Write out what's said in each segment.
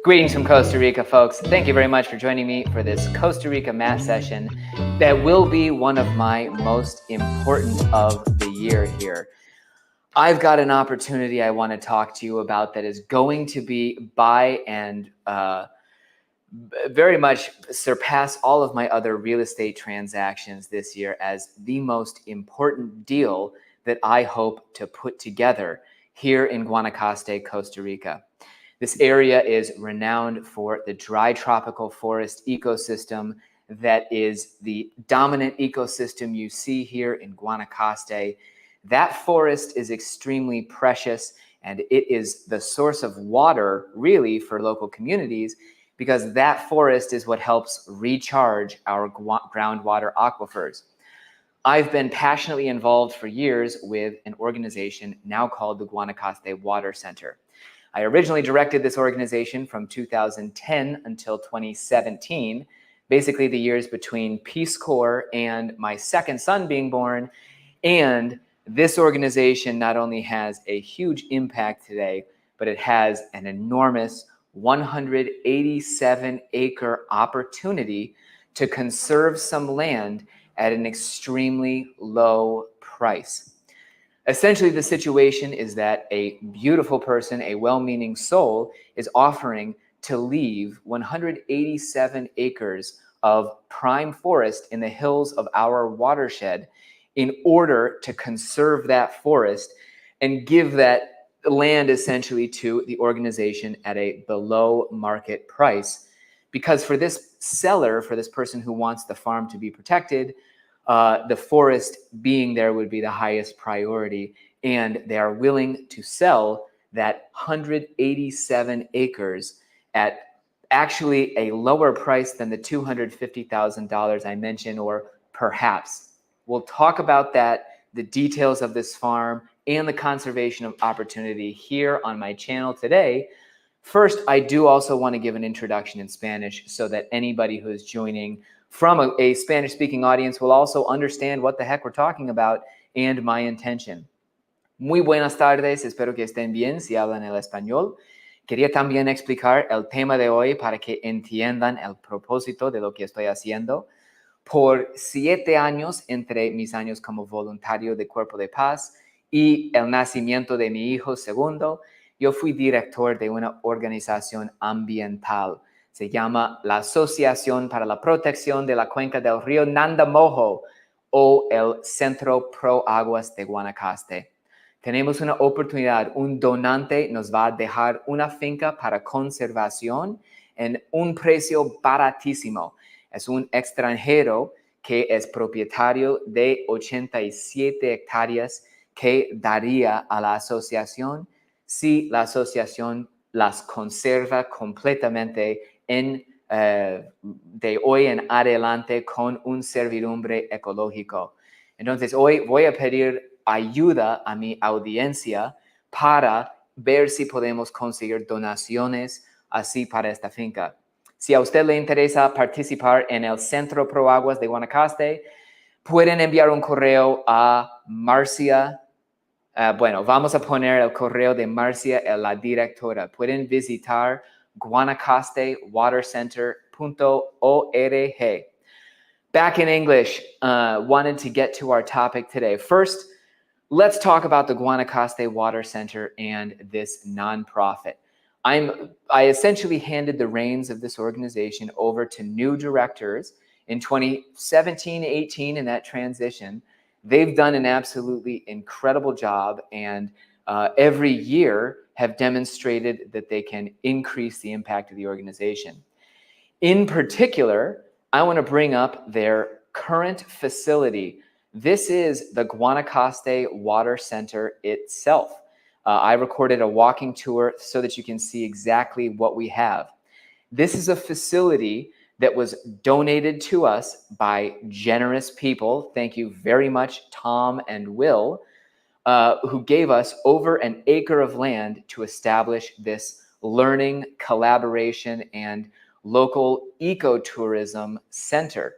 Greetings from Costa Rica, folks. Thank you very much for joining me for this Costa Rica math session that will be one of my most important of the year here. I've got an opportunity I want to talk to you about that is going to be by and very much surpass all of my other real estate transactions this year as the most important deal that I hope to put together here in Guanacaste, Costa Rica. This area is renowned for the dry tropical forest ecosystem that is the dominant ecosystem you see here in Guanacaste. That forest is extremely precious, and it is the source of water, really, for local communities, because that forest is what helps recharge our groundwater aquifers. I've been passionately involved for years with an organization now called the Guanacaste Water Center. I originally directed this organization from 2010 until 2017, basically the years between Peace Corps and my second son being born. And this organization not only has a huge impact today, but it has an enormous 187-acre opportunity to conserve some land at an extremely low price. Essentially, the situation is that a beautiful person, a well-meaning soul, is offering to leave 187 acres of prime forest in the hills of our watershed in order to conserve that forest and give that land essentially to the organization at a below market price. Because for this seller, for this person who wants the farm to be protected, the forest being there would be the highest priority, and they are willing to sell that 187 acres at actually a lower price than the $250,000 I mentioned, or perhaps. We'll talk about that, the details of this farm, and the conservation of opportunity here on my channel today. First, I do also want to give an introduction in Spanish so that anybody who is joining from a Spanish-speaking audience will also understand what the heck we're talking about and my intention. Muy buenas tardes, espero que estén bien si hablan el español. Quería también explicar el tema de hoy para que entiendan el propósito de lo que estoy haciendo. Por 7 años, entre mis años como voluntario de Cuerpo de Paz y el nacimiento de mi hijo segundo, yo fui director de una organización ambiental. Se llama la Asociación para la Protección de la Cuenca del Río Nandamojo, o el Centro Pro Aguas de Guanacaste. Tenemos una oportunidad, un donante nos va a dejar una finca para conservación en un precio baratísimo. Es un extranjero que es propietario de 87 hectáreas que daría a la asociación si la asociación las conserva completamente de hoy en adelante con un servidumbre ecológico. Entonces, hoy voy a pedir ayuda a mi audiencia para ver si podemos conseguir donaciones así para esta finca. Si a usted le interesa participar en el Centro Pro Aguas de Guanacaste, pueden enviar un correo a Marcia. Vamos a poner el correo de Marcia, la directora. Pueden visitar guanacastewatercenter.org. Back in English, wanted to get to our topic today. First, let's talk about the Guanacaste Water Center and this nonprofit. I essentially handed the reins of this organization over to new directors in 2017-18 in that transition. They've done an absolutely incredible job, and every year have demonstrated that they can increase the impact of the organization. In particular, I want to bring up their current facility. This is the Guanacaste Water Center itself. I recorded a walking tour so that you can see exactly what we have. This is a facility that was donated to us by generous people. Thank you very much, Tom and Will, who gave us over an acre of land to establish this learning, collaboration, and local ecotourism center.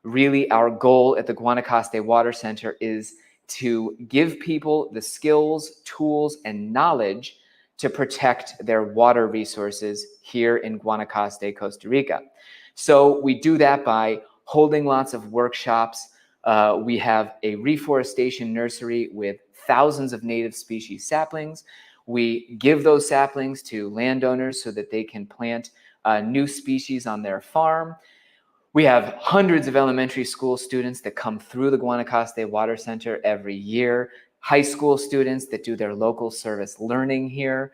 Really, our goal at the Guanacaste Water Center is to give people the skills, tools, and knowledge to protect their water resources here in Guanacaste, Costa Rica. So we do that by holding lots of workshops. We have a reforestation nursery with thousands of native species saplings. We give those saplings to landowners so that they can plant new species on their farm. We have hundreds of elementary school students that come through the Guanacaste Water Center every year, high school students that do their local service learning here.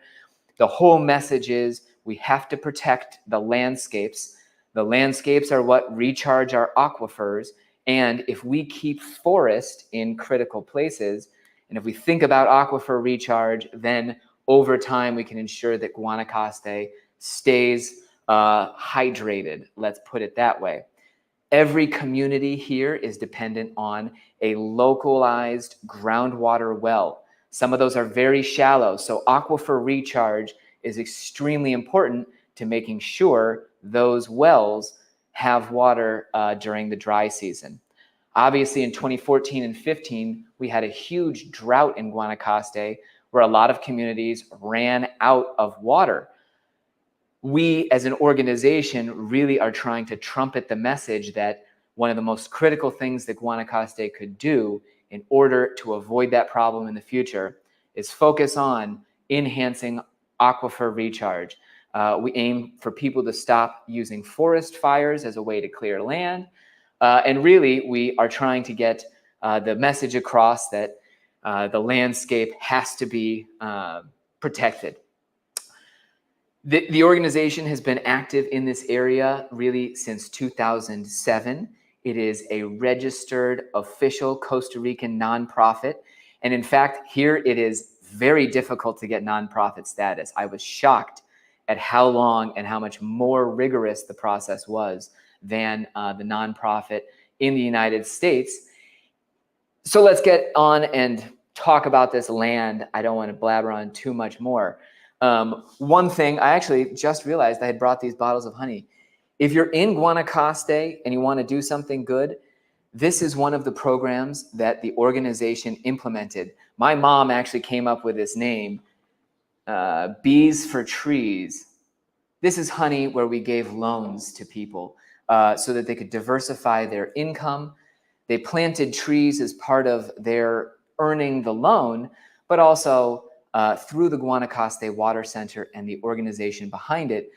The whole message is we have to protect the landscapes. The landscapes are what recharge our aquifers. And if we keep forest in critical places, and if we think about aquifer recharge, then over time we can ensure that Guanacaste stays hydrated. Let's put it that way. Every community here is dependent on a localized groundwater well. Some of those are very shallow, so aquifer recharge is extremely important to making sure those wells have water during the dry season. Obviously, in 2014 and 15, we had a huge drought in Guanacaste where a lot of communities ran out of water. We as an organization really are trying to trumpet the message that one of the most critical things that Guanacaste could do in order to avoid that problem in the future is focus on enhancing aquifer recharge. We aim for people to stop using forest fires as a way to clear land. And really, we are trying to get the message across that the landscape has to be protected. The organization has been active in this area really since 2007. It is a registered official Costa Rican nonprofit. And in fact, here it is very difficult to get nonprofit status. I was shocked at how long and how much more rigorous the process was than the nonprofit in the United States. So let's get on and talk about this land. I don't want to blabber on too much more. One thing, I actually just realized I had brought these bottles of honey. If you're in Guanacaste and you want to do something good, this is one of the programs that the organization implemented. My mom actually came up with this name, Bees for Trees. This is honey where we gave loans to people so that they could diversify their income. They planted trees as part of their earning the loan, but also through the Guanacaste Water Center and the organization behind it,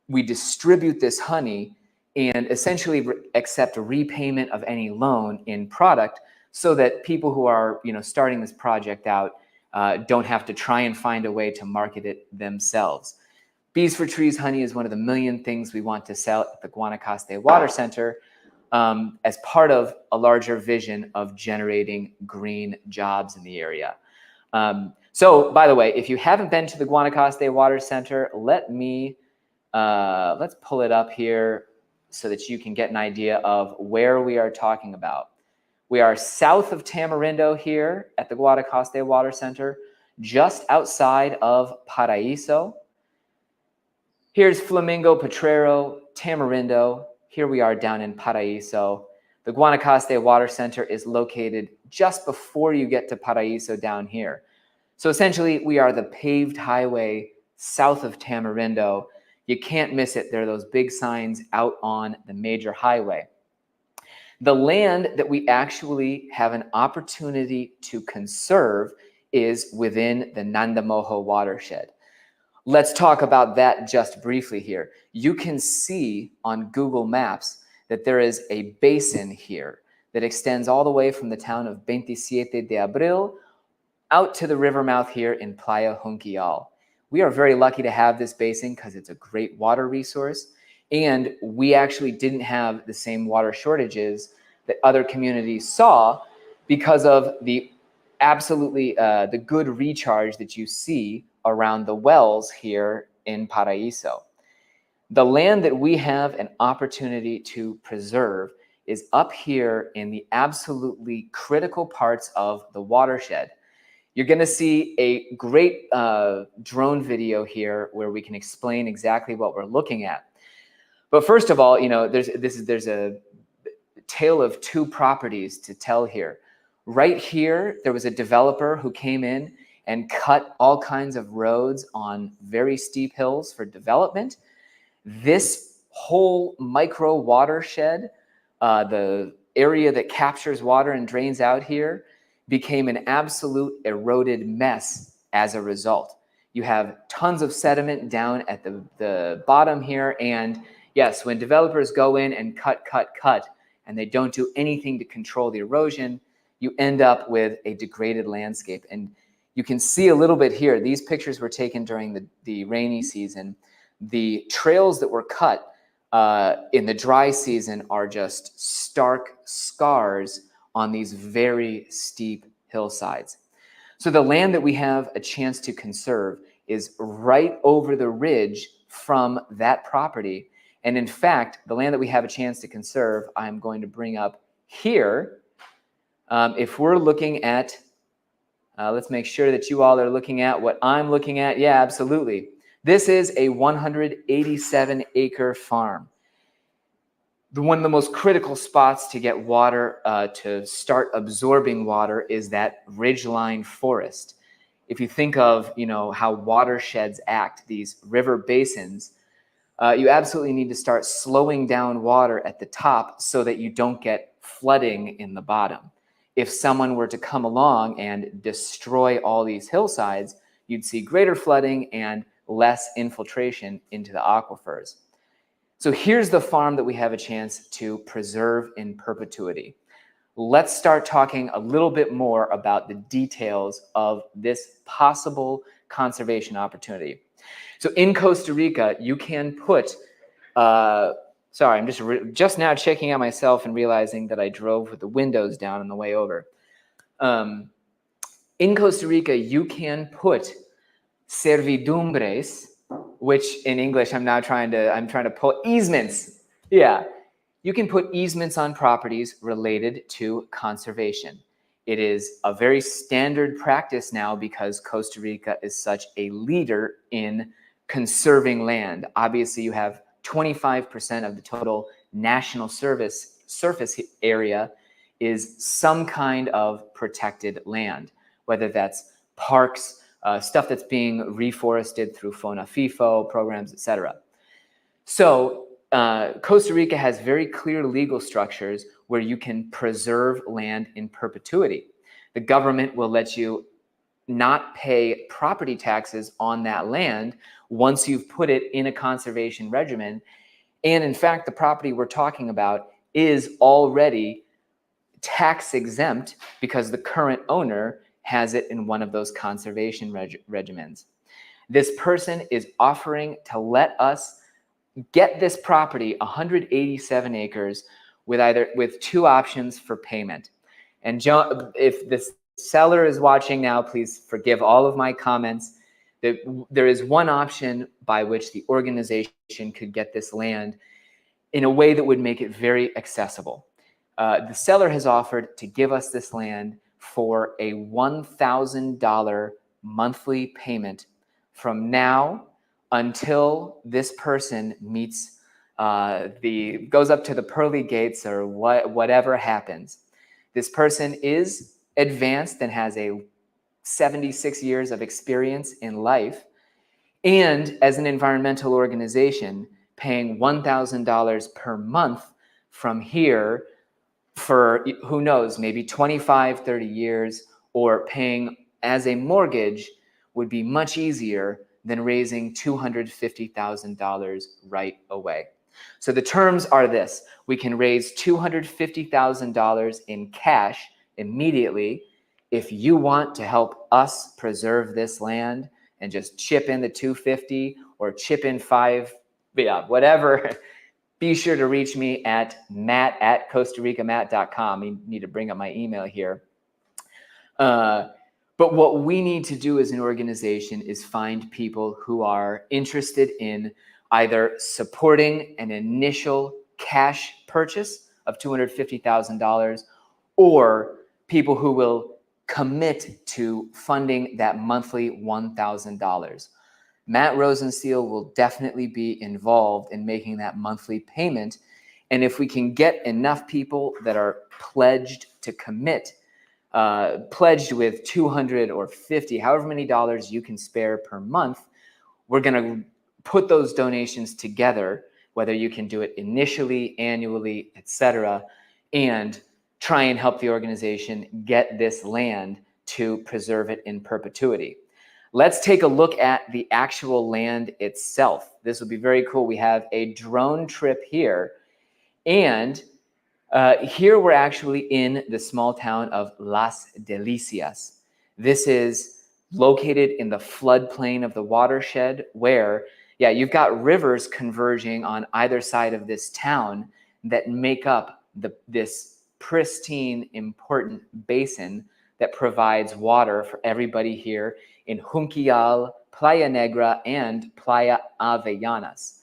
we distribute this honey and essentially accept a repayment of any loan in product so that people who are starting this project out don't have to try and find a way to market it themselves. Bees for Trees honey is one of the million things we want to sell at the Guanacaste Water Center as part of a larger vision of generating green jobs in the area. So, by the way, if you haven't been to the Guanacaste Water Center, let's pull it up here so that you can get an idea of where we are talking about. We are south of Tamarindo here at the Guanacaste Water Center, just outside of Paraíso. Here's Flamingo, Potrero, Tamarindo. Here we are down in Paraíso. The Guanacaste Water Center is located just before you get to Paraíso down here. So essentially, we are the paved highway south of Tamarindo. You can't miss it. There are those big signs out on the major highway. The land that we actually have an opportunity to conserve is within the Nandamojo watershed. Let's talk about that just briefly here. You can see on Google Maps that there is a basin here that extends all the way from the town of 27 de Abril out to the river mouth here in Playa Junquial. We are very lucky to have this basin because it's a great water resource, and we actually didn't have the same water shortages that other communities saw because of the the good recharge that you see around the wells here in Paraíso. The land that we have an opportunity to preserve is up here in the absolutely critical parts of the watershed. You're going to see a great drone video here where we can explain exactly what we're looking at. But first of all, there's a tale of two properties to tell here. Right here, there was a developer who came in and cut all kinds of roads on very steep hills for development. This whole micro watershed, the area that captures water and drains out here, became an absolute eroded mess as a result. You have tons of sediment down at the bottom here. And yes, when developers go in and cut, and they don't do anything to control the erosion, you end up with a degraded landscape. And you can see a little bit here. These pictures were taken during the rainy season. The trails that were cut in the dry season are just stark scars on these very steep hillsides. So the land that we have a chance to conserve is right over the ridge from that property. And in fact, the land that we have a chance to conserve, I'm going to bring up here. If we're looking at, let's make sure that you all are looking at what I'm looking at. Yeah, absolutely. This is a 187-acre farm. One of the most critical spots to get water, to start absorbing water, is that ridgeline forest. If you think of, how watersheds act, these river basins, you absolutely need to start slowing down water at the top so that you don't get flooding in the bottom. If someone were to come along and destroy all these hillsides, you'd see greater flooding and less infiltration into the aquifers. So here's the farm that we have a chance to preserve in perpetuity. Let's start talking a little bit more about the details of this possible conservation opportunity. So in Costa Rica, you can put, sorry, I'm just now checking out myself and realizing that I drove with the windows down on the way over. In Costa Rica, you can put servidumbres, which in English I'm trying to pull easements. Yeah, you can put easements on properties related to conservation. It is a very standard practice now because Costa Rica is such a leader in conserving land. Obviously, you have 25% of the total national surface area is some kind of protected land, whether that's parks, stuff that's being reforested through FONA-FIFO programs, etc. So Costa Rica has very clear legal structures where you can preserve land in perpetuity. The government will let you not pay property taxes on that land once you've put it in a conservation regimen. And in fact, the property we're talking about is already tax exempt because the current owner has it in one of those conservation regimens. This person is offering to let us get this property, 187 acres, with two options for payment. And John, if this seller is watching now, please forgive all of my comments. There is one option by which the organization could get this land in a way that would make it very accessible. The seller has offered to give us this land for a $1,000 monthly payment from now until this person meets goes up to the pearly gates or whatever happens. This person is advanced and has 76 years of experience in life, and as an environmental organization, paying $1,000 per month from here for, who knows, maybe 25, 30 years, or paying as a mortgage would be much easier than raising $250,000 right away. So the terms are this: we can raise $250,000 in cash immediately if you want to help us preserve this land and just chip in the $250 or chip in $5, whatever. Be sure to reach me at matt@costaricamatt.com. I need to bring up my email here. But what we need to do as an organization is find people who are interested in either supporting an initial cash purchase of $250,000 or people who will commit to funding that monthly $1,000. Matt Rosensteel will definitely be involved in making that monthly payment. And if we can get enough people that are pledged to commit, pledged with 200 or 50, however many dollars you can spare per month, we're going to put those donations together, whether you can do it initially, annually, etc., and try and help the organization get this land to preserve it in perpetuity. Let's take a look at the actual land itself. This will be very cool. We have a drone trip here, and here we're actually in the small town of Las Delicias. This is located in the floodplain of the watershed where, yeah, you've got rivers converging on either side of this town that make up this pristine, important basin that provides water for everybody here in Junquillal, Playa Negra, and Playa Avellanas.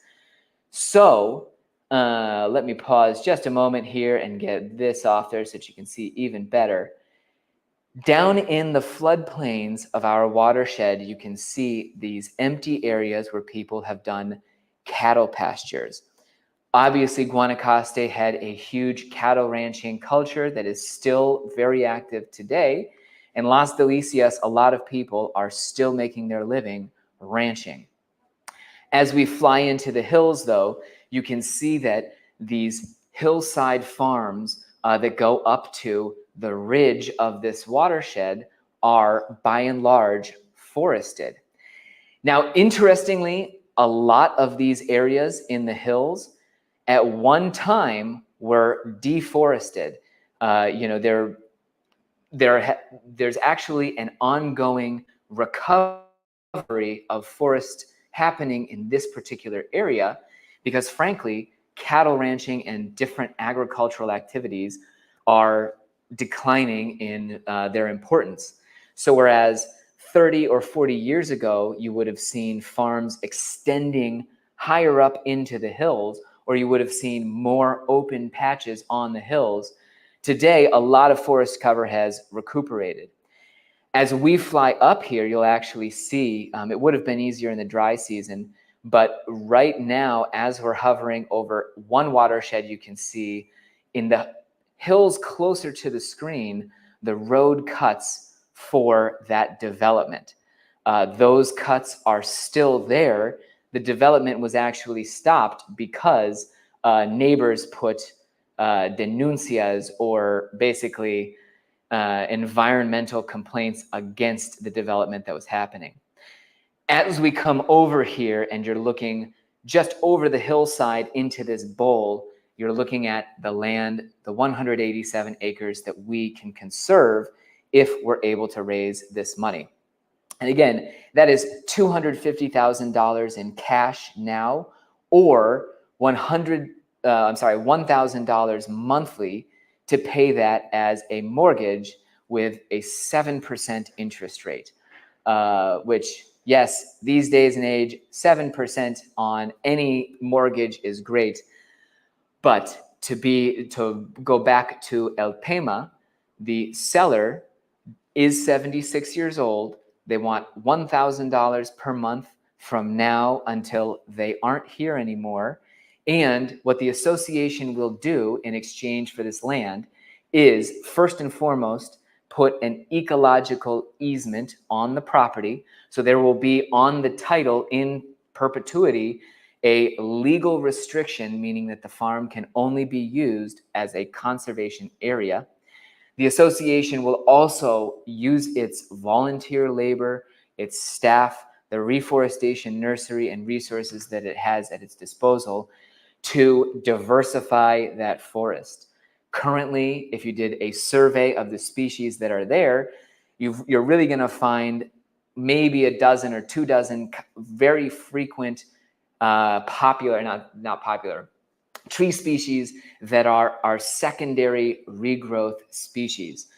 So let me pause just a moment here and get this off there so that you can see even better. Down in the floodplains of our watershed, you can see these empty areas where people have done cattle pastures. Obviously, Guanacaste had a huge cattle ranching culture that is still very active today. In Las Delicias, a lot of people are still making their living ranching. As we fly into the hills, though, you can see that these hillside farms that go up to the ridge of this watershed are, by and large, forested. Now, interestingly, a lot of these areas in the hills at one time were deforested. There's actually an ongoing recovery of forest happening in this particular area because, frankly, cattle ranching and different agricultural activities are declining in their importance. So whereas 30 or 40 years ago, you would have seen farms extending higher up into the hills, or you would have seen more open patches on the hills, today a lot of forest cover has recuperated. As we fly up here, you'll actually see, it would have been easier in the dry season, but right now, as we're hovering over one watershed, you can see in the hills closer to the screen, the road cuts for that development. Those cuts are still there. The development was actually stopped because neighbors put denuncias, or basically environmental complaints against the development that was happening. As we come over here and you're looking just over the hillside into this bowl, you're looking at the land, the 187 acres that we can conserve if we're able to raise this money. And again, that is $250,000 in cash now, or $1,000 monthly to pay that as a mortgage with a 7% interest rate, which, yes, these days and age, 7% on any mortgage is great. But to go back to El Pema, the seller is 76 years old. They want $1,000 per month from now until they aren't here anymore. And what the association will do in exchange for this land is, first and foremost, put an ecological easement on the property. So there will be on the title in perpetuity a legal restriction, meaning that the farm can only be used as a conservation area. The association will also use its volunteer labor, its staff, the reforestation nursery and resources that it has at its disposal to diversify that forest. Currently, if you did a survey of the species that are there, you're really going to find maybe a dozen or 2 dozen very frequent tree species that are our secondary regrowth species.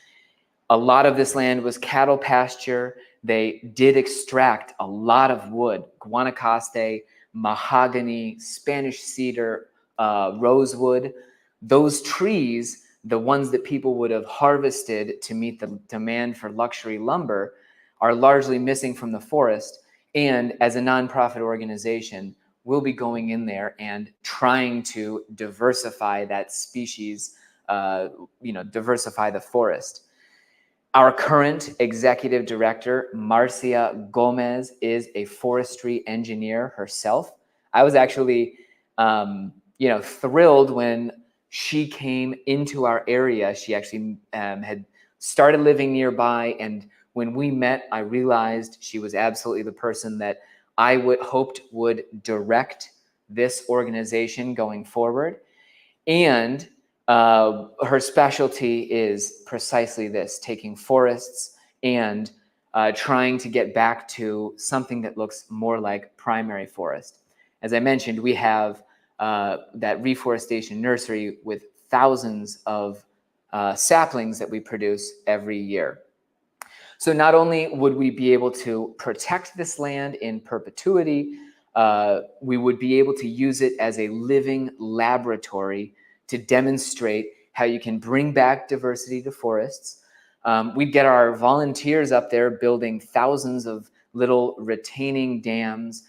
A lot of this land was cattle pasture. They did extract a lot of wood: Guanacaste, mahogany, Spanish cedar, rosewood. Those trees, the ones that people would have harvested to meet the demand for luxury lumber, are largely missing from the forest. And as a nonprofit organization, we'll be going in there and trying to diversify that species, diversify the forest. Our current executive director, Marcia Gomez, is a forestry engineer herself. I was actually, thrilled when she came into our area. She actually had started living nearby, and when we met, I realized she was absolutely the person that I hoped would direct this organization going forward. And her specialty is precisely this, taking forests and trying to get back to something that looks more like primary forest. As I mentioned, we have that reforestation nursery with thousands of saplings that we produce every year. So not only would we be able to protect this land in perpetuity, we would be able to use it as a living laboratory to demonstrate how you can bring back diversity to forests. We'd get our volunteers up there building thousands of little retaining dams,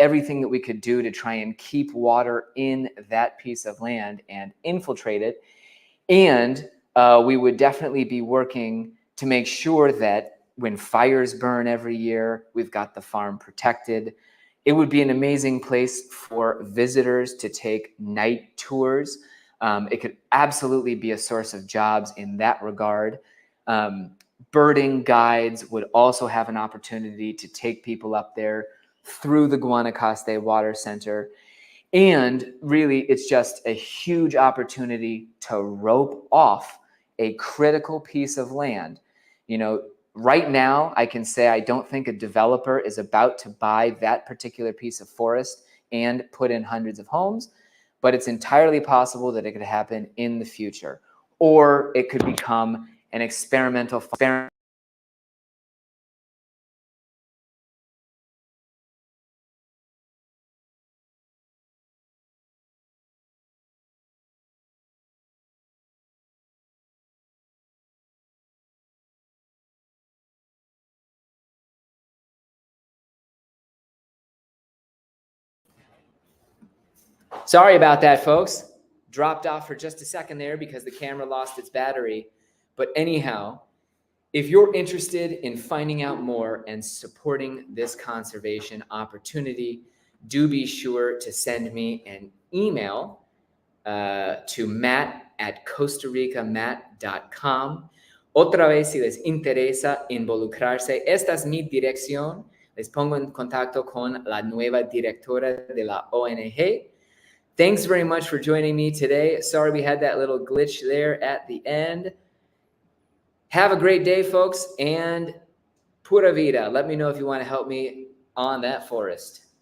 everything that we could do to try and keep water in that piece of land and infiltrate it. And we would definitely be working to make sure that when fires burn every year, we've got the farm protected. It would be an amazing place for visitors to take night tours. It could absolutely be a source of jobs in that regard. Birding guides would also have an opportunity to take people up there through the Guanacaste Water Center. And really, it's just a huge opportunity to rope off a critical piece of land. Right now, I can say I don't think a developer is about to buy that particular piece of forest and put in hundreds of homes, but it's entirely possible that it could happen in the future, or it could become an experimental farm. Sorry about that, folks. Dropped off for just a second there because the camera lost its battery. But anyhow, if you're interested in finding out more and supporting this conservation opportunity, do be sure to send me an email to matt@costaricamat.com. Otra vez, si les interesa involucrarse, esta es mi dirección. Les pongo en contacto con la nueva directora de la ONG. Thanks very much for joining me today. Sorry we had that little glitch there at the end. Have a great day, folks, and pura vida. Let me know if you want to help me on that forest.